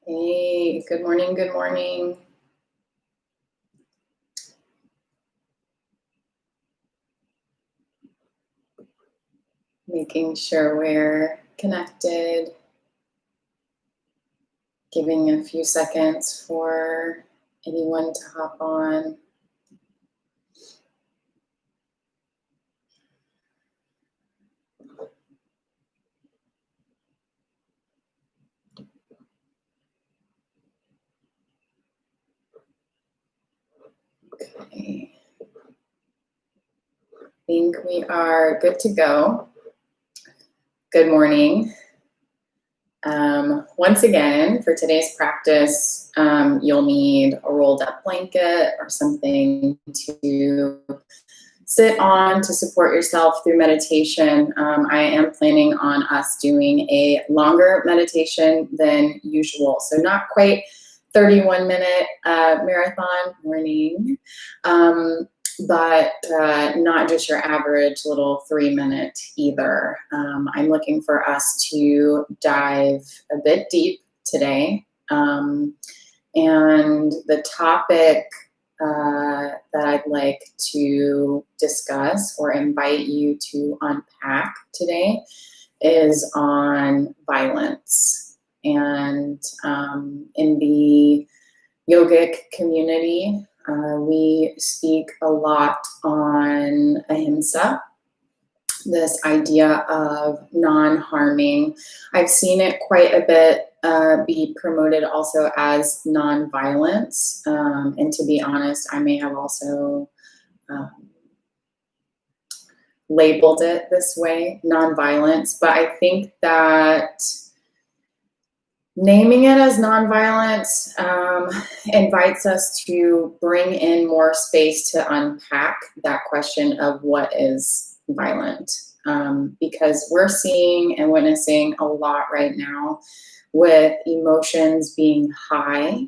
Hey, good morning, good morning. Making sure we're connected, giving a few seconds for anyone to hop on. Okay. I think we are good to go. Good morning. Once again, for today's practice, you'll need a rolled up blanket or something to sit on to support yourself through meditation. I am planning on us doing a longer meditation than usual. So not quite 31-minute marathon morning, but not just your average little 3-minute either. I'm looking for us to dive a bit deep today. And the topic that I'd like to discuss or invite you to unpack today is on violence. And in the yogic community, we speak a lot on ahimsa, this idea of non-harming. I've seen it quite a bit be promoted also as non-violence. And to be honest, I may have also labeled it this way, non-violence. But I think that naming it as nonviolence invites us to bring in more space to unpack that question of what is violent. Because we're seeing and witnessing a lot right now with emotions being high,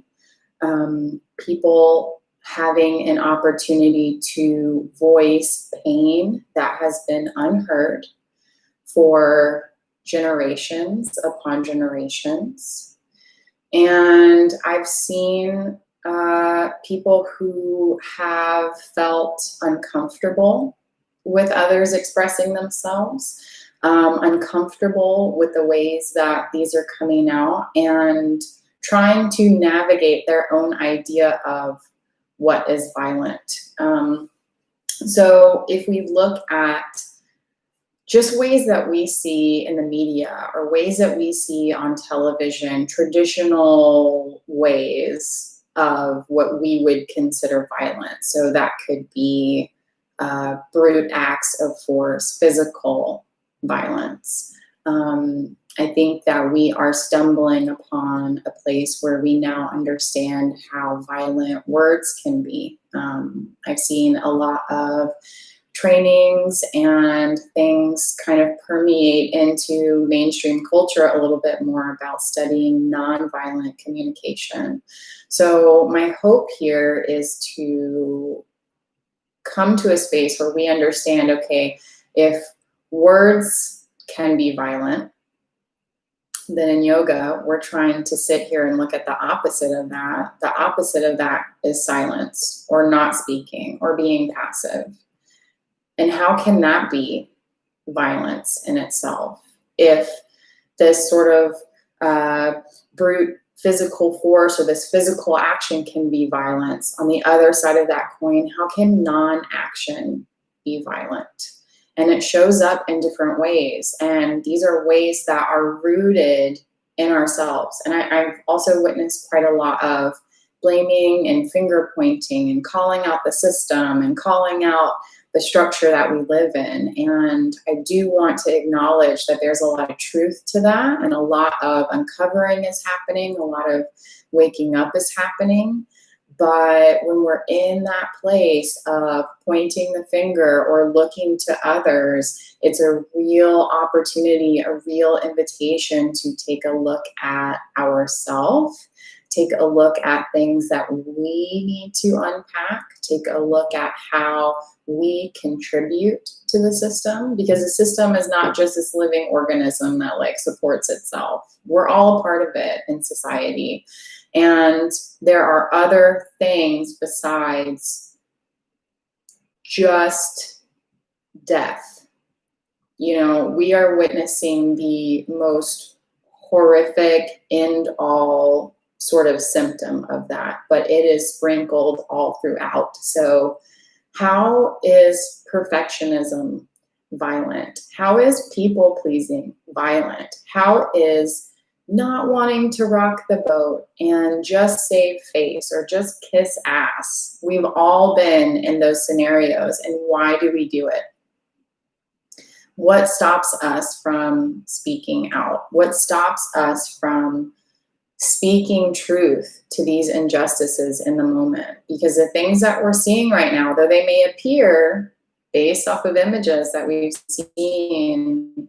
people having an opportunity to voice pain that has been unheard for generations upon generations. And I've seen people who have felt uncomfortable with others expressing themselves, uncomfortable with the ways that these are coming out, and trying to navigate their own idea of what is violent. So if we look at just ways that we see in the media or ways that we see on television, traditional ways of what we would consider violent. So that could be brute acts of force, physical violence. I think that we are stumbling upon a place where we now understand how violent words can be. I've seen a lot of trainings and things kind of permeate into mainstream culture a little bit more about studying nonviolent communication. So my hope here is to come to a space where we understand, okay, if words can be violent, then in yoga, we're trying to sit here and look at the opposite of that. The opposite of that is silence or not speaking or being passive. And how can that be violence in itself? If this sort of brute physical force or this physical action can be violence, on the other side of that coin, how can non-action be violent? And it shows up in different ways. And these are ways that are rooted in ourselves. And I've also witnessed quite a lot of blaming and finger pointing and calling out the system and calling out the structure that we live in. And I do want to acknowledge that there's a lot of truth to that, and a lot of uncovering is happening, a lot of waking up is happening. But when we're in that place of pointing the finger or looking to others, it's a real opportunity, a real invitation to take a look at ourselves, take a look at things that we need to unpack, take a look at how we contribute to the system, because the system is not just this living organism that like supports itself. We're all part of it in society. And there are other things besides just death. You know, we are witnessing the most horrific end all sort of symptom of that, but it is sprinkled all throughout. So how is perfectionism violent? How is people pleasing violent? How is not wanting to rock the boat and just save face or just kiss ass? We've all been in those scenarios, and why do we do it? What stops us from speaking out? What stops us from speaking truth to these injustices in the moment? Because the things that we're seeing right now, though they may appear based off of images that we've seen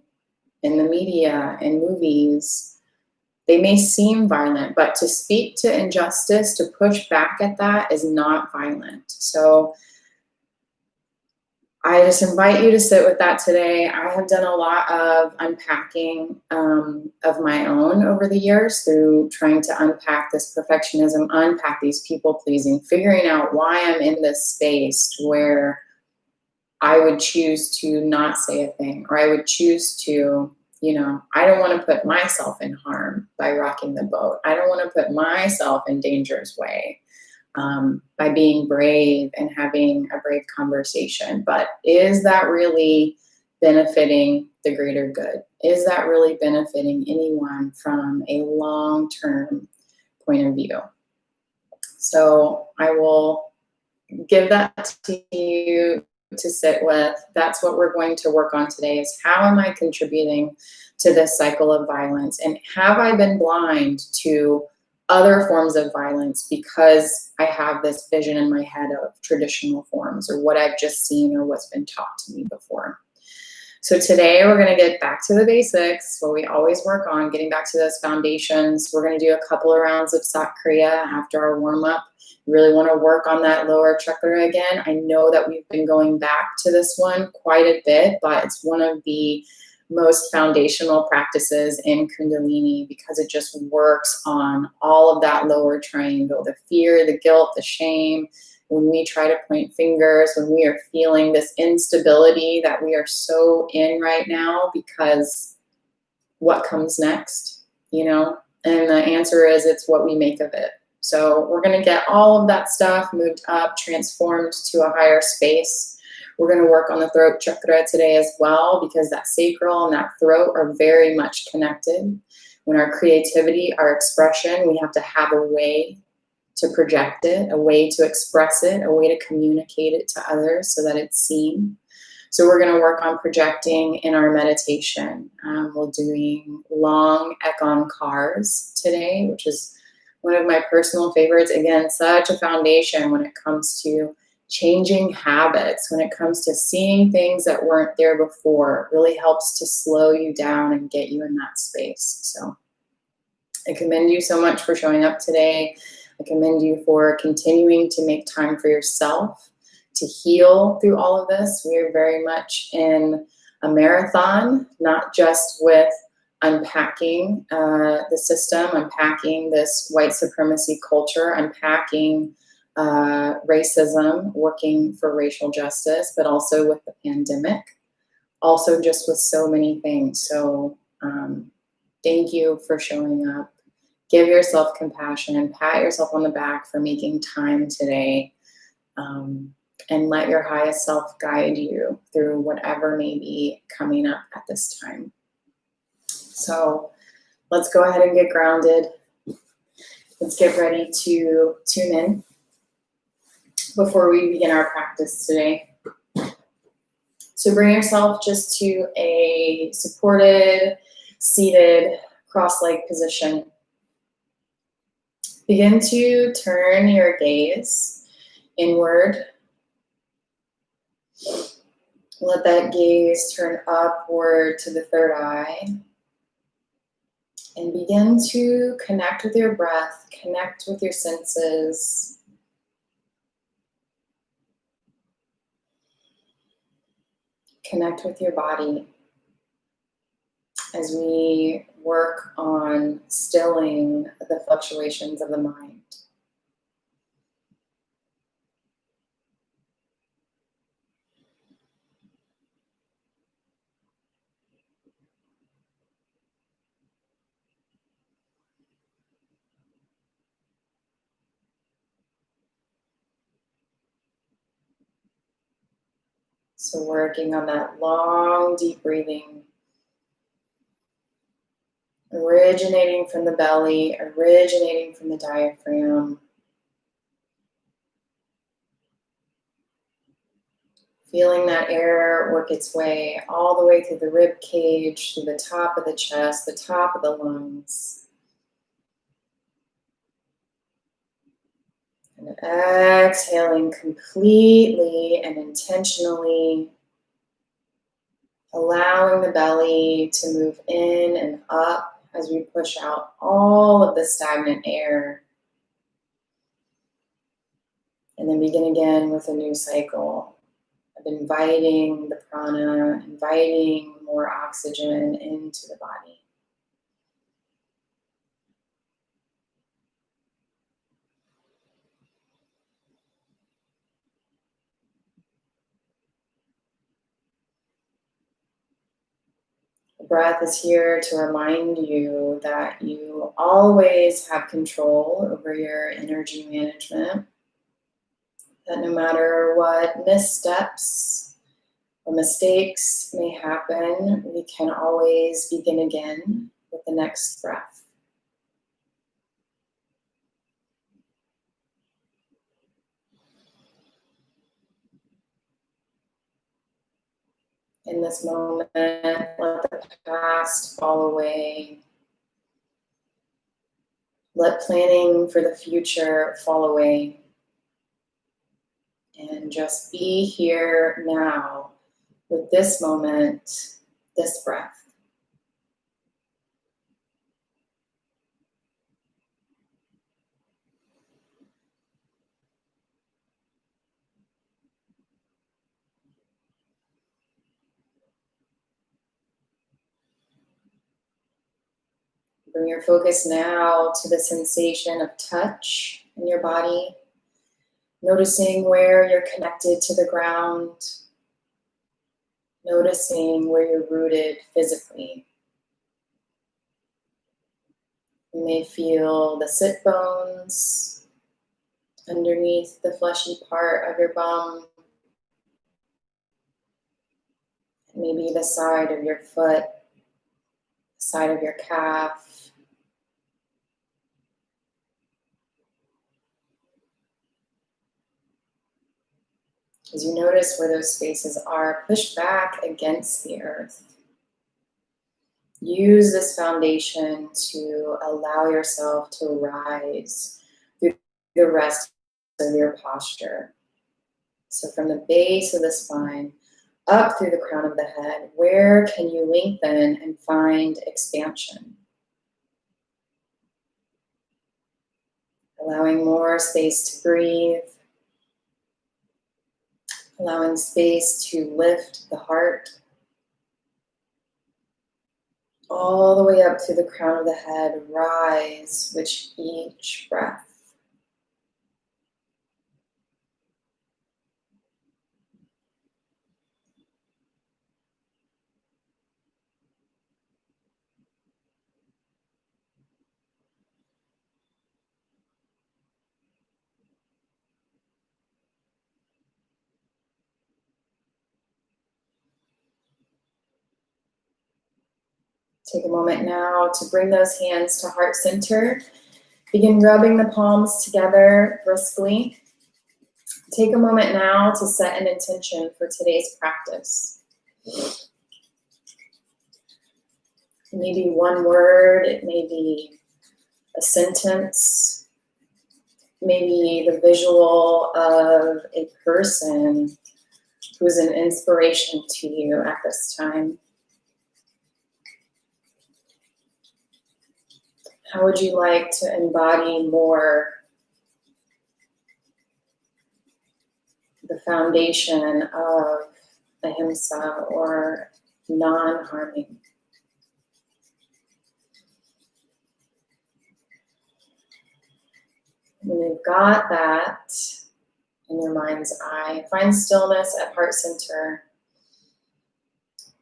in the media and movies, they may seem violent, but to speak to injustice, to push back at that is not violent. So I just invite you to sit with that today. I have done a lot of unpacking of my own over the years through trying to unpack this perfectionism, unpack these people pleasing, figuring out why I'm in this space where I would choose to not say a thing, or I would choose to, you know, I don't want to put myself in harm by rocking the boat. I don't want to put myself in danger's way. By being brave and having a brave conversation. But is that really benefiting the greater good? Is that really benefiting anyone from a long-term point of view? So I will give that to you to sit with. That's what we're going to work on today, is how am I contributing to this cycle of violence? And have I been blind to other forms of violence because I have this vision in my head of traditional forms, or what I've just seen, or what's been taught to me before? So today we're going to get back to the basics, what we always work on, getting back to those foundations. We're going to do a couple of rounds of Chakra after our warm up. We really want to work on that lower chakra again. I know that we've been going back to this one quite a bit, but it's one of the most foundational practices in Kundalini because it just works on all of that lower triangle, the fear, the guilt, the shame. When we try to point fingers, when we are feeling this instability that we are so in right now, because what comes next, you know? And the answer is, it's what we make of it. So we're going to get all of that stuff moved up, transformed to a higher space. We're going to work on the throat chakra today as well, because that sacral and that throat are very much connected. When our creativity, our expression, we have to have a way to project it, a way to express it, a way to communicate it to others so that it's seen. So we're going to work on projecting in our meditation. We're doing long Ekankars today, which is one of my personal favorites. Again, such a foundation when it comes to changing habits, when it comes to seeing things that weren't there before. It really helps to slow you down and get you in that space. So I commend you so much for showing up today. I commend you for continuing to make time for yourself, to heal through all of this. We are very much in a marathon, not just with unpacking the system, unpacking this white supremacy culture, unpacking racism, working for racial justice, but also with the pandemic, also just with so many things. So thank you for showing up. Give yourself compassion, pat yourself on the back for making time today, and let your highest self guide you through whatever may be coming up at this time. So let's go ahead and get grounded. Let's get ready to tune in before we begin our practice today. So bring yourself just to a supported, seated, cross-legged position. Begin to turn your gaze inward. Let that gaze turn upward to the third eye. And begin to connect with your breath, connect with your senses. Connect with your body as we work on stilling the fluctuations of the mind. So working on that long, deep breathing, originating from the belly, originating from the diaphragm. Feeling that air work its way all the way through the rib cage, through the top of the chest, the top of the lungs. And exhaling completely and intentionally, allowing the belly to move in and up as we push out all of the stagnant air. And then begin again with a new cycle of inviting the prana, inviting more oxygen into the body. The breath is here to remind you that you always have control over your energy management, that no matter what missteps or mistakes may happen, we can always begin again with the next breath. In this moment, let the past fall away. Let planning for the future fall away. And just be here now with this moment, this breath. Bring your focus now to the sensation of touch in your body, noticing where you're connected to the ground, noticing where you're rooted physically. You may feel the sit bones underneath the fleshy part of your bum, maybe the side of your foot, the side of your calf. As you notice where those spaces are, push back against the earth. Use this foundation to allow yourself to rise through the rest of your posture. So from the base of the spine, up through the crown of the head, where can you lengthen and find expansion? Allowing more space to breathe. Allowing space to lift the heart. All the way up through the crown of the head, rise with each breath. Take a moment now to bring those hands to heart center. Begin rubbing the palms together briskly. Take a moment now to set an intention for today's practice. It may be one word, it may be a sentence, maybe the visual of a person who's an inspiration to you at this time. How would you like to embody more the foundation of ahimsa or non-harming? When you've got that in your mind's eye, find stillness at heart center.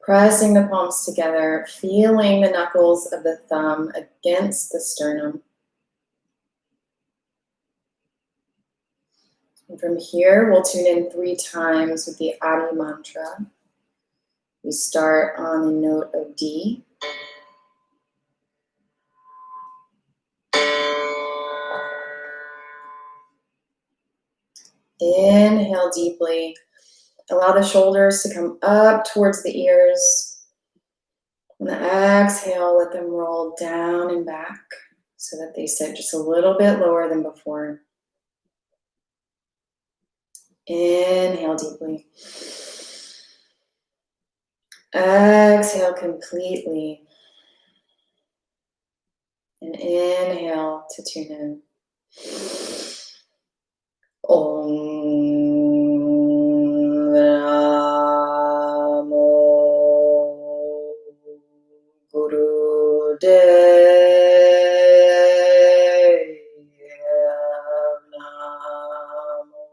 Pressing the palms together, feeling the knuckles of the thumb against the sternum. And from here, we'll tune in 3 times with the Adi mantra. We start on the note of D. Inhale deeply. Allow the shoulders to come up towards the ears. On the exhale, let them roll down and back so that they sit just a little bit lower than before. Inhale deeply. Exhale completely. And inhale to tune in. Om Namo Guru Dev Namo.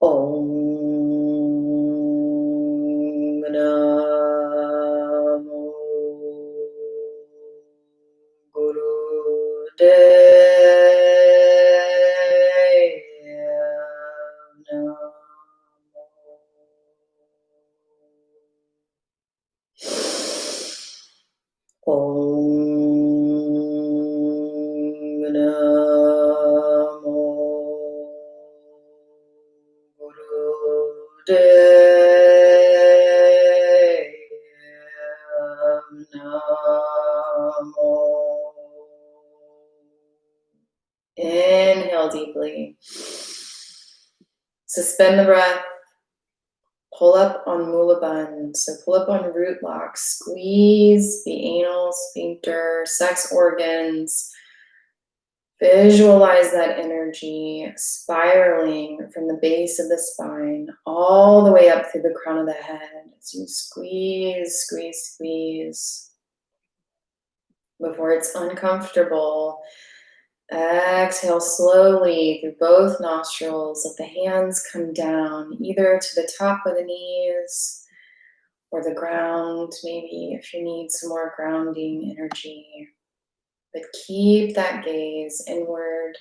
Om Namo Guru Dev Namo. Om Namo Guru Dev Namo. Inhale deeply. Suspend the breath. Pull up on Mula Bandha. So pull up on root lock. Squeeze the anal sphincter, sex organs. Visualize that energy spiraling from the base of the spine all the way up through the crown of the head as you squeeze, squeeze, squeeze. Before it's uncomfortable, exhale slowly through both nostrils. Let the hands come down either to the top of the knees or the ground, maybe if you need some more grounding energy. But keep that gaze inward.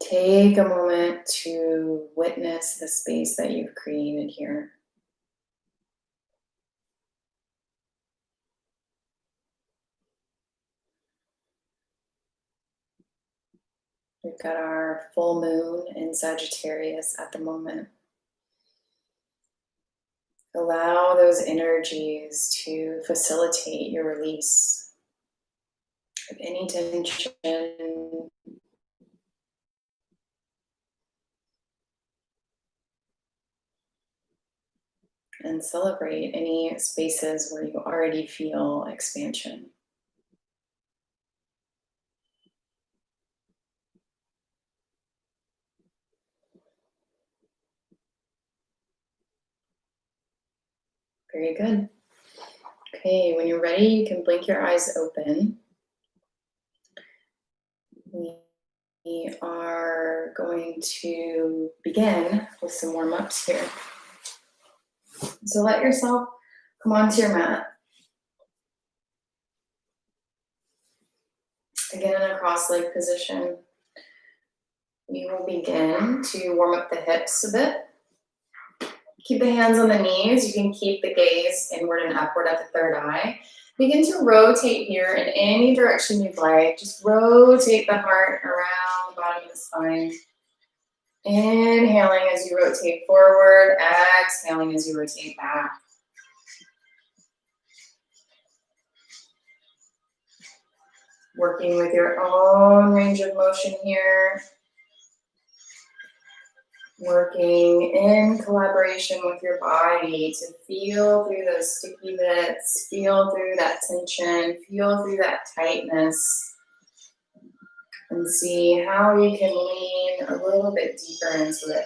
Take a moment to witness the space that you've created here. We've got our full moon in Sagittarius at the moment. Allow those energies to facilitate your release of any tension and celebrate any spaces where you already feel expansion. Very good. Okay, when you're ready, you can blink your eyes open. We are going to begin with some warm-ups here. So let yourself come onto your mat. Again, in a cross-leg position. We will begin to warm up the hips a bit. Keep the hands on the knees. You can keep the gaze inward and upward at the third eye. Begin to rotate here in any direction you'd like. Just rotate the heart around the bottom of the spine. Inhaling as you rotate forward, exhaling as you rotate back. Working with your own range of motion here. Working in collaboration with your body to feel through those sticky bits, feel through that tension, feel through that tightness, and see how you can lean a little bit deeper into it.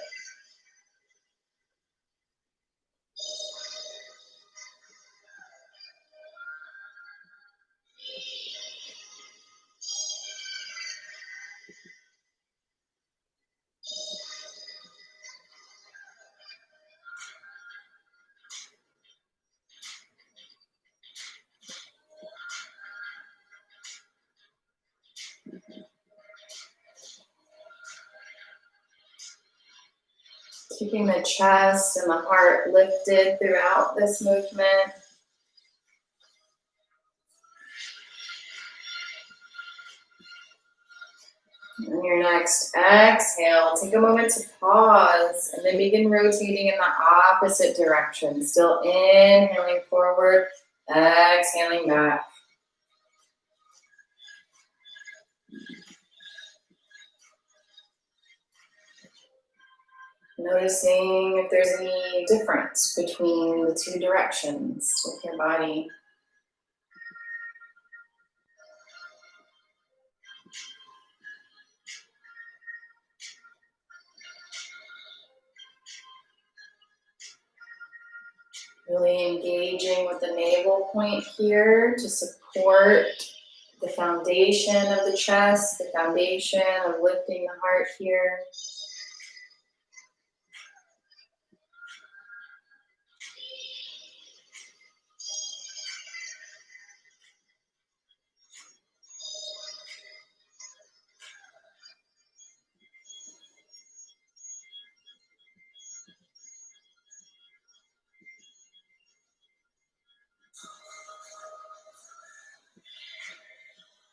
Keeping the chest and the heart lifted throughout this movement. On your next exhale, take a moment to pause and then begin rotating in the opposite direction. Still inhaling forward, exhaling back. Noticing if there's any difference between the two directions with your body. Really engaging with the navel point here to support the foundation of the chest, the foundation of lifting the heart here.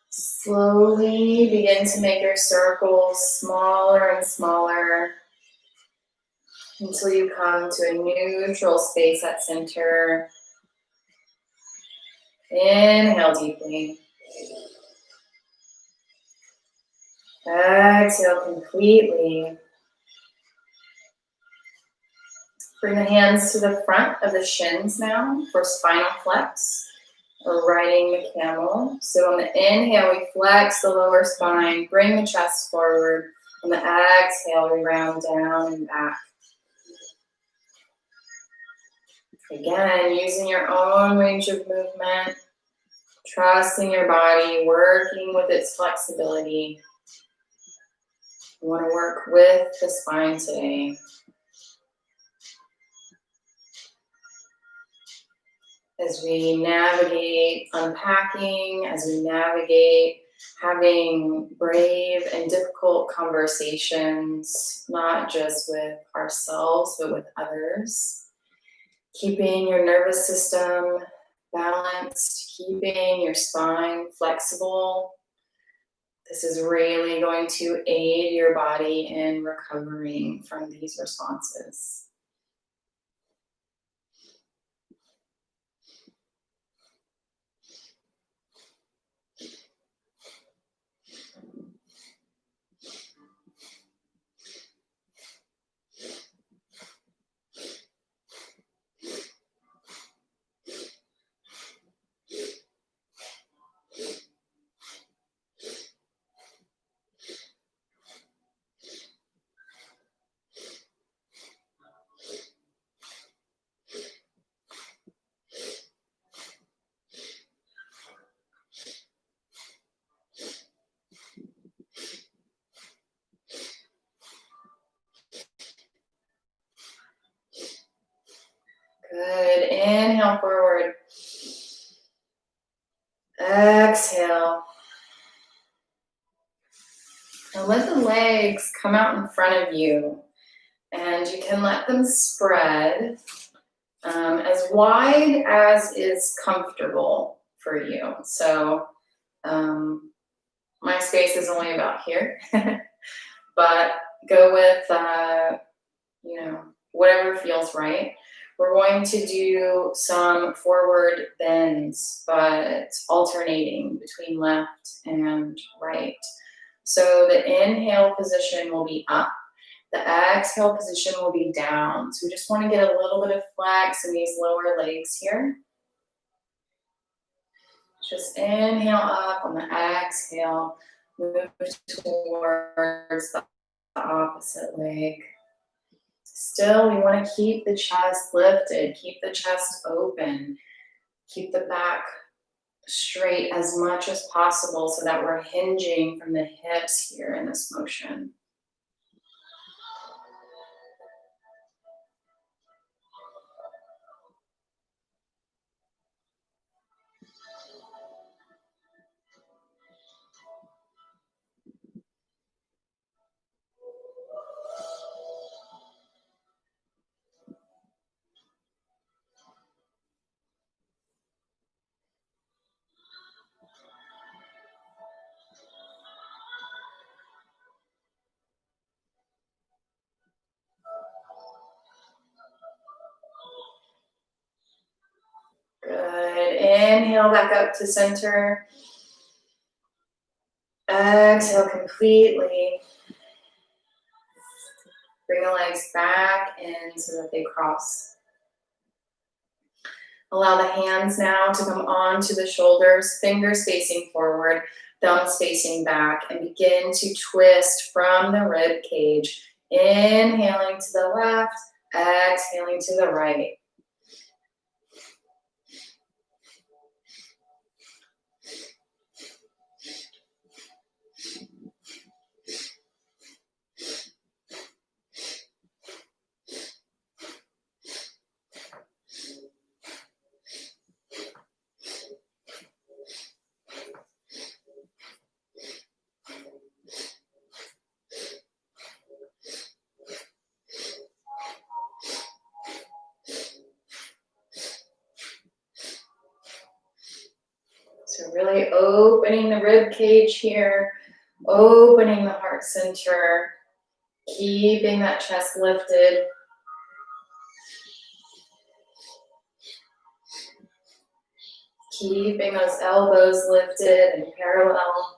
Slowly begin to make your circles smaller and smaller until you come to a neutral space at center. Inhale deeply. Exhale completely. Bring the hands to the front of the shins now for spinal flex. Or riding the camel. So on the inhale, we flex the lower spine, bring the chest forward. On the exhale, we round down and back. Again, using your own range of movement, trusting your body, working with its flexibility. You want to work with the spine today. As we navigate unpacking, as we navigate having brave and difficult conversations, not just with ourselves, but with others. Keeping your nervous system balanced, keeping your spine flexible. This is really going to aid your body in recovering from these responses. Good. Inhale forward. Exhale. And let the legs come out in front of you. And you can let them spread as wide as is comfortable for you. So my space is only about here. But go with, whatever feels right. We're going to do some forward bends, but alternating between left and right. So the inhale position will be up, The exhale position will be down. So we just want to get a little bit of flex in these lower legs here. Just inhale up on the exhale. Move towards the opposite leg. Still, we want to keep the chest lifted, keep the chest open, keep the back straight as much as possible so that we're hinging from the hips here in this motion. Good. Inhale back up to center. Exhale completely. Bring the legs back in so that they cross. Allow the hands now to come onto the shoulders, fingers facing forward, thumbs facing back, and begin to twist from the rib cage. Inhaling to the left, exhaling to the right. So really opening the rib cage here, opening the heart center, keeping that chest lifted. Keeping those elbows lifted and parallel.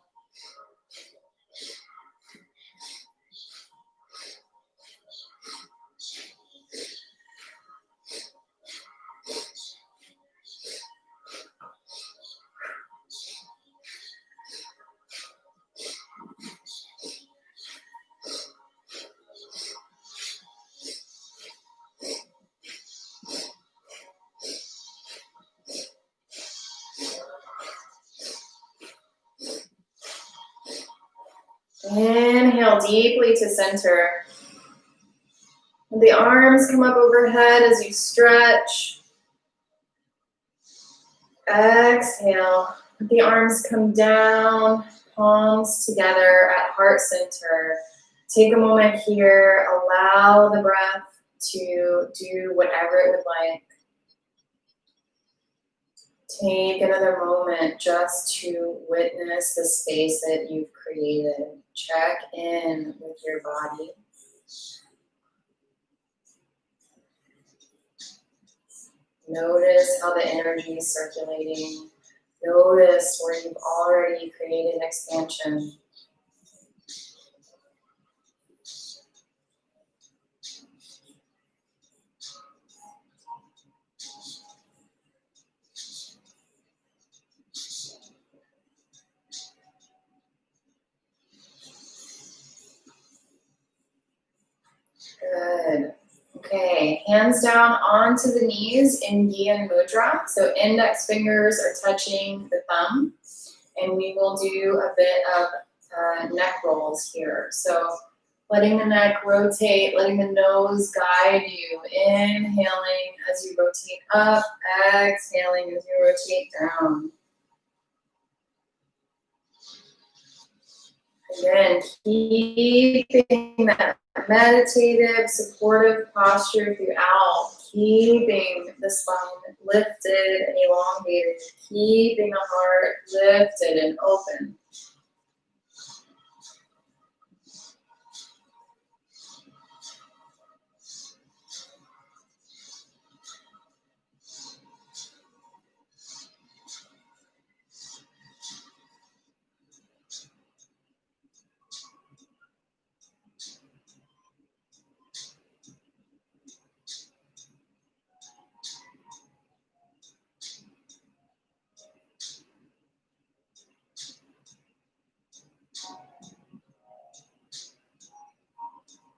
Inhale deeply to center. The arms come up overhead as you stretch. Exhale. The arms come down, palms together at heart center. Take a moment here. Allow the breath to do whatever it would like. Take another moment just to witness the space that you've created. Check in with your body. Notice how the energy is circulating. Notice where you've already created expansion. Good. Okay, hands down onto the knees in Gyan Mudra. So index fingers are touching the thumb. And we will do a bit of neck rolls here. So letting the neck rotate, letting the nose guide you. Inhaling as you rotate up, exhaling as you rotate down. Again, keeping that meditative, supportive posture throughout. Keeping the spine lifted and elongated. Keeping the heart lifted and open.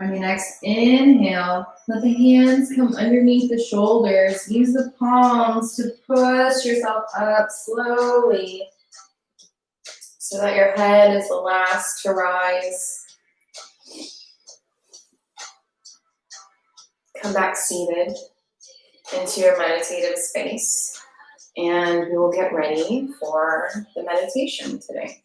On your next inhale, let the hands come underneath the shoulders. Use the palms to push yourself up slowly so that your head is the last to rise. Come back seated into your meditative space, and we will get ready for the meditation today.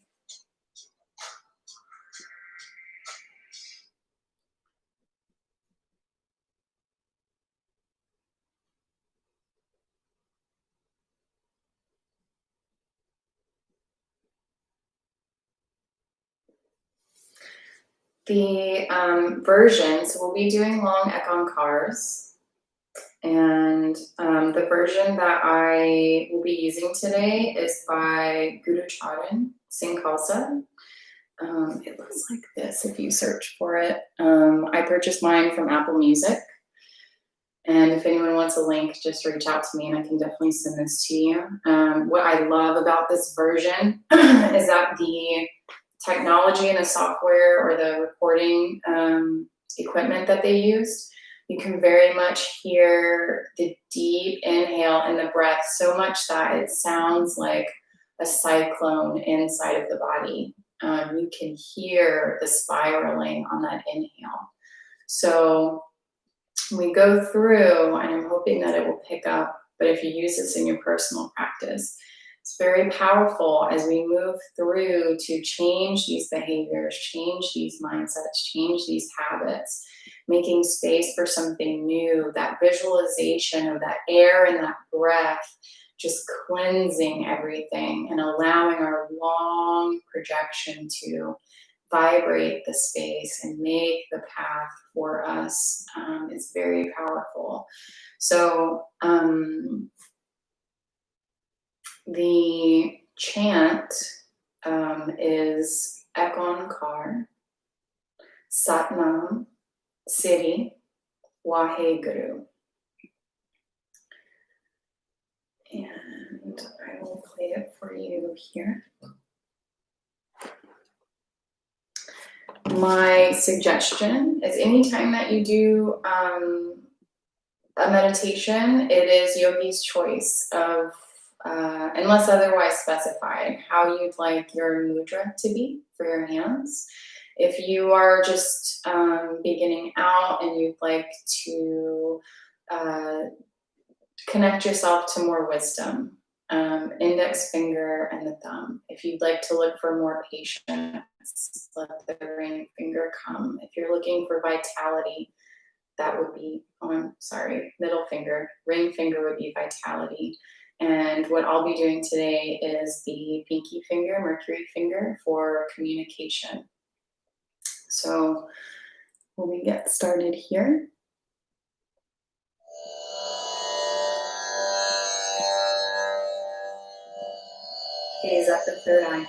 The version, so we'll be doing long Ekankars, and the version that I will be using today is by Guru Charan Singh Khalsa. It looks like this if you search for it. I purchased mine from Apple Music, and if anyone wants a link, just reach out to me and I can definitely send this to you. What I love about this version is that the technology and the software or the recording equipment that they used, you can very much hear the deep inhale in the breath so much that it sounds like a cyclone inside of the body. You can hear the spiraling on that inhale. So we go through, and I'm hoping that it will pick up, but if you use this in your personal practice, it's very powerful as we move through to change these behaviors, change these mindsets, change these habits, making space for something new, that visualization of that air and that breath, just cleansing everything and allowing our long projection to vibrate the space and make the path for us is very powerful. So the chant is Ekankar, Satnam, Siri, Waheguru. And I will play it for you here. My suggestion is anytime that you do a meditation, it is yogi's choice of, unless otherwise specified, how you'd like your mudra to be for your hands. If you are just beginning out and you'd like to connect yourself to more wisdom, index finger and the thumb. If you'd like to look for more patience, let the ring finger come. If you're looking for vitality, that would be, middle finger. Ring finger would be vitality. And what I'll be doing today is the pinky finger, Mercury finger, for communication. So when we get started here, gaze at the third eye.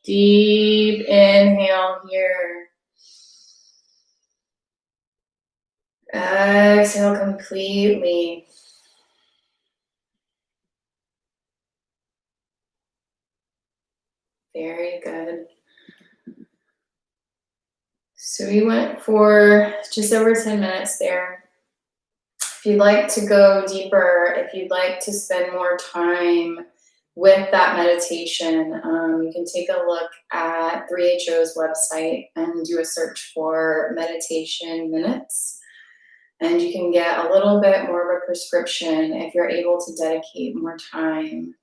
Deep inhale here. Exhale completely. Very good. So we went for just over 10 minutes there. If you'd like to go deeper, if you'd like to spend more time with that meditation, you can take a look at 3HO's website and do a search for meditation minutes. And you can get a little bit more of a prescription if you're able to dedicate more time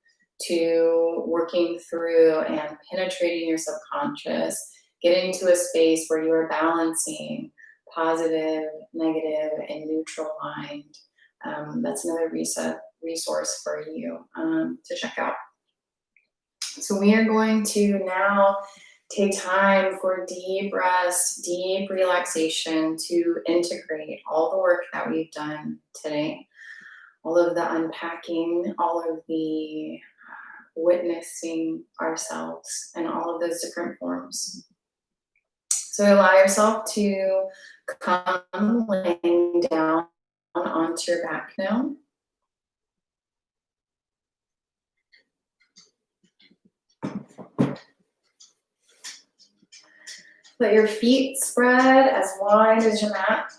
to working through and penetrating your subconscious, getting to a space where you are balancing positive, negative, and neutral mind. That's another resource for you to check out. So we are going to now take time for deep rest, deep relaxation to integrate all the work that we've done today, all of the unpacking, all of the witnessing ourselves in all of those different forms. So allow yourself to come laying down onto your back now. Let your feet spread as wide as your mat.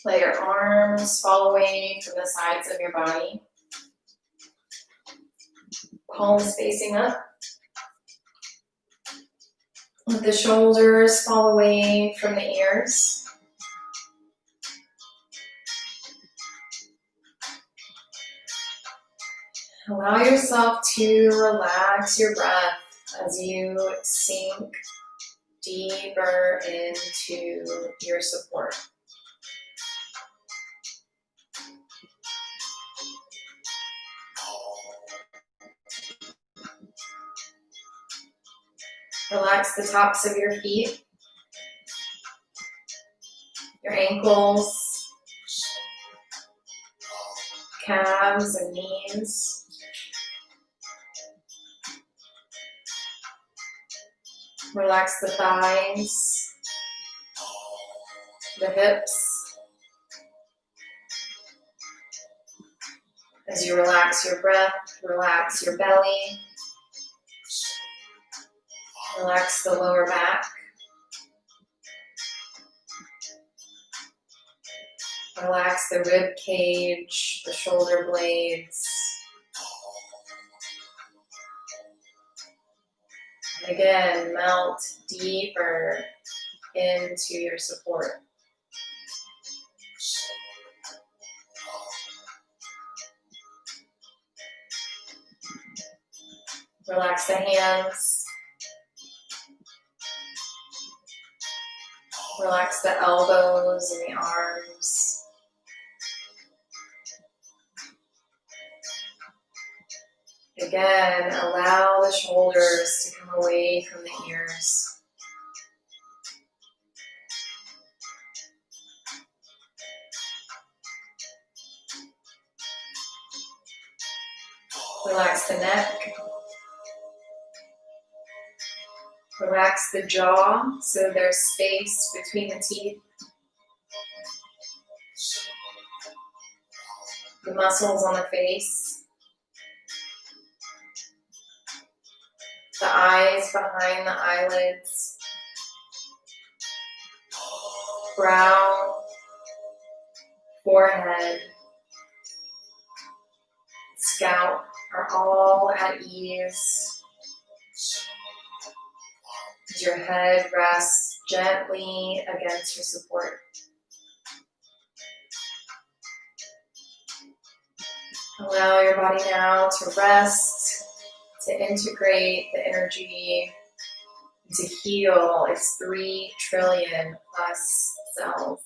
Let your arms fall away from the sides of your body. Palms facing up. Let the shoulders fall away from the ears. Allow yourself to relax your breath as you sink deeper into your support. Relax the tops of your feet, your ankles, calves and knees. Relax the thighs, the hips. As you relax your breath, relax your belly. Relax the lower back. Relax the rib cage, the shoulder blades. And again, melt deeper into your support. Relax the hands. Relax the elbows and the arms. Again, allow the shoulders to come away from the ears. Relax the neck. Relax the jaw so there's space between the teeth. The muscles on the face. The eyes behind the eyelids. Brow. Forehead. Scalp are all at ease. As your head rests gently against your support. Allow your body now to rest, to integrate the energy, to heal its 3 trillion plus cells.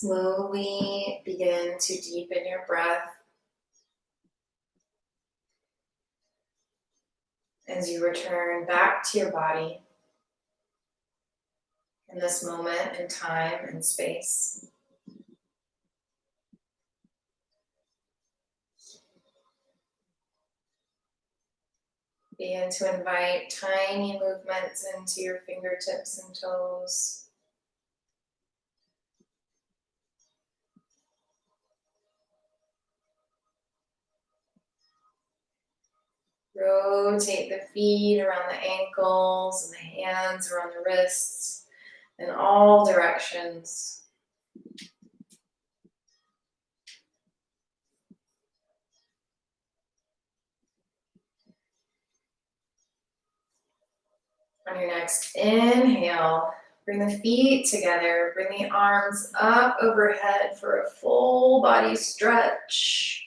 Slowly begin to deepen your breath as you return back to your body in this moment in time and space. Begin to invite tiny movements into your fingertips and toes. Rotate the feet around the ankles and the hands around the wrists in all directions. On your next inhale, bring the feet together, bring the arms up overhead for a full body stretch.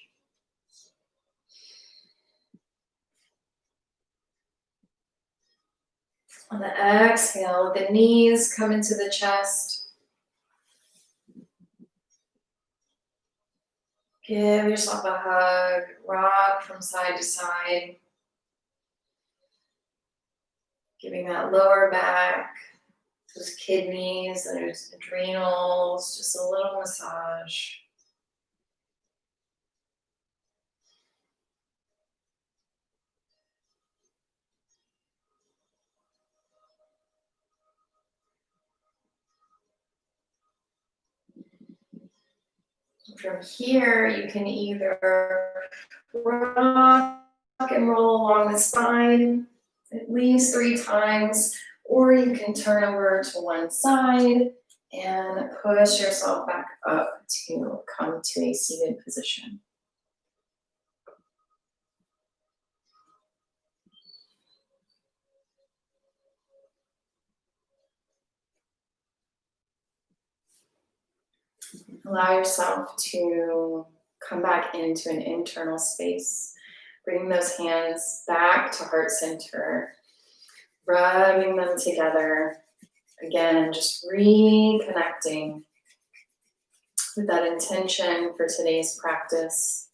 On the exhale, the knees come into the chest. Give yourself a hug, rock from side to side. Giving that lower back, those kidneys, those adrenals, just a little massage. From here, you can either rock and roll along the spine at least 3 times, or you can turn over to one side and push yourself back up to come to a seated position. Allow yourself to come back into an internal space. Bring those hands back to heart center, rubbing them together. Again, just reconnecting with that intention for today's practice.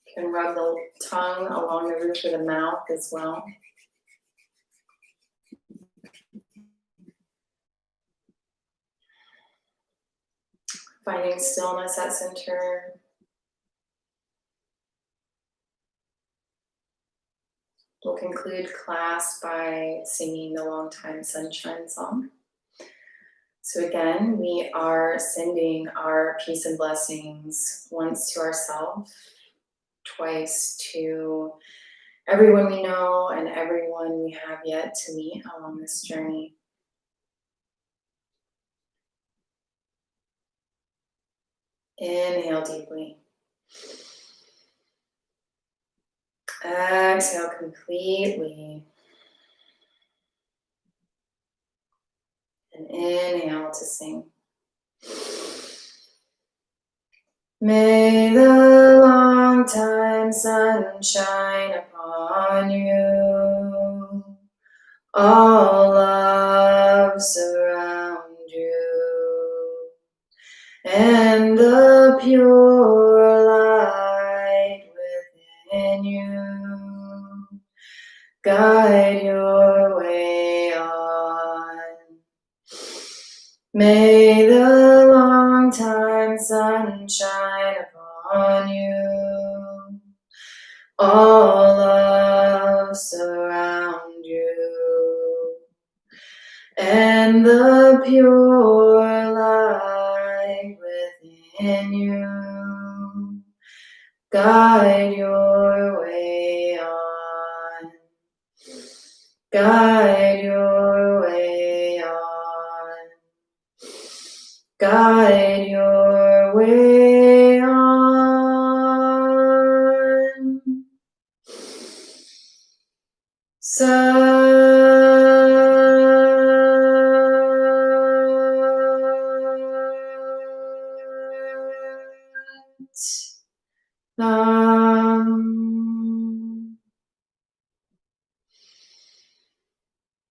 You can rub the tongue along the roof of the mouth as well. Finding stillness at center. We'll conclude class by singing the Long Time Sunshine song. So again, we are sending our peace and blessings once to ourselves, twice to everyone we know and everyone we have yet to meet along this journey. Inhale deeply. Exhale completely. And inhale to sing. May the long time sun shine upon you. All love surround you. And the pure light within you guide your way on. May the long time sun shine upon you. All love surround you. And the pure light within you guide your way on. Guide your way on. Guide your way on.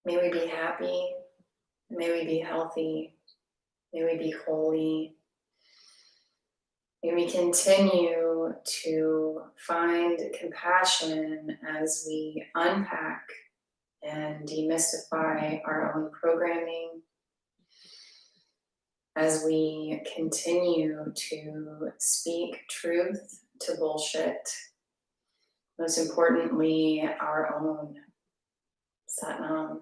May we be happy. May we be healthy. May we be holy. May we continue to find compassion as we unpack and demystify our own programming, as we continue to speak truth to bullshit. Most importantly, our own. Satnam.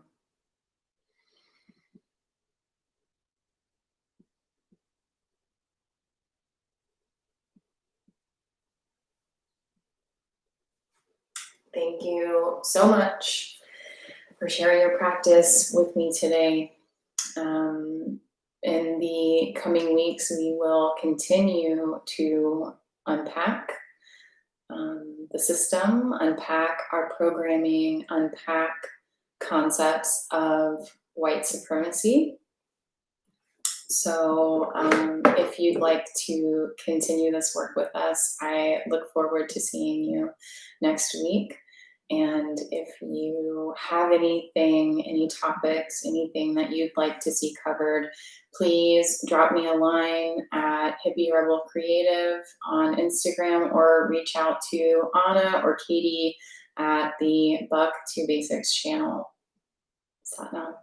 Thank you so much for sharing your practice with me today. In the coming weeks, we will continue to unpack the system, unpack our programming, unpack concepts of white supremacy. So if you'd like to continue this work with us, I look forward to seeing you next week. And if you have anything, any topics, anything that you'd like to see covered, please drop me a line at Hippie Rebel Creative on Instagram, or reach out to Anna or Katie at the Buck to Basics channel. Satnam.